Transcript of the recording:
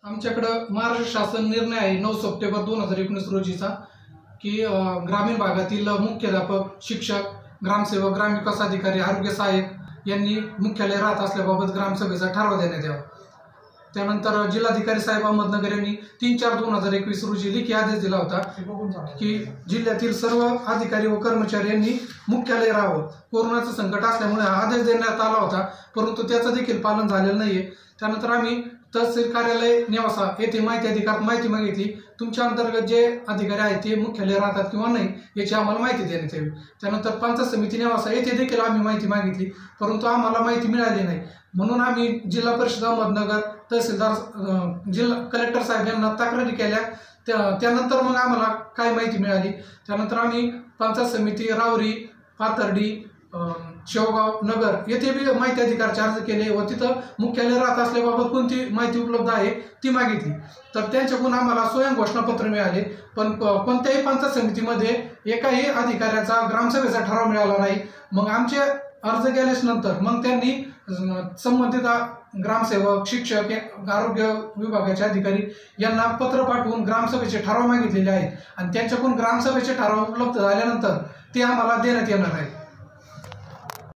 आमच्याकडं महाराष्ट्र शासन निर्णय आहे 9 सप्टेंबर 2019 रोजीचा की ग्रामीण भागातील मुख्याध्यापक, शिक्षक, ग्रामसेवक, ग्रामविकास अधिकारी, आरोग्य सहाय्यक यांनी मुख्यालय राहत असल्याबाबत ग्रामसभेचा ठराव देण्यात यावा। त्यानंतर जिल्हाधिकारी साहेब अहमदनगर यांनी 3/4/2021 रोजी लेखी आदेश दिला होता की जिल्ह्यातील सर्व अधिकारी व कर्मचारी यांनी मुख्यालय राहावं। कोरोनाचं संकट असल्यामुळे हा आदेश देण्यात आला होता, परंतु त्याचं देखील पालन झालेलं नाहीये। त्यानंतर आम्ही तहसील कार्यालय नेवासा येथे माहिती अधिकारात माहिती मागितली। तुमच्या अंतर्गत जे अधिकारी आहेत ते मुख्यालय राहतात किंवा नाही याची आम्हाला माहिती देण्यात यावी। त्यानंतर पंचायत समिती नेवासा येथे देखील आम्ही माहिती मागितली, परंतु आम्हाला माहिती मिळाली नाही। म्हणून आम्ही जिल्हा परिषद अहमदनगर, तहसीलदार, जिल्हा कलेक्टर साहेब यांना तक्रारी केल्या। त्यानंतर मग आम्हाला काय माहिती मिळाली। त्यानंतर आम्ही पंचायत समिती रावरी, पाथर्डी, शेवगाव, नगर येथे बी माहिती अधिकारचे अर्ज केले व तिथं मुख्यालय राहत असल्याबाबत कोणती माहिती उपलब्ध आहे ती मागितली, तर त्यांच्याकडून आम्हाला स्वयं घोषणापत्र मिळाले। पण कोणत्याही पंचायत समितीमध्ये एकाही अधिकाऱ्याचा ग्रामसभेचा ठराव मिळाला नाही। मग आमचे अर्ज केल्यानंतर मग त्यांनी संबंधित ग्रामसेवक, शिक्षक, आरोग्य विभागाचे अधिकारी यांना पत्र पाठवून ग्रामसभेचे ठराव मागितलेले आहेत आणि त्यांच्याकडून ग्रामसभेचे ठराव उपलब्ध झाल्यानंतर ते आम्हाला देण्यात येणार आहे।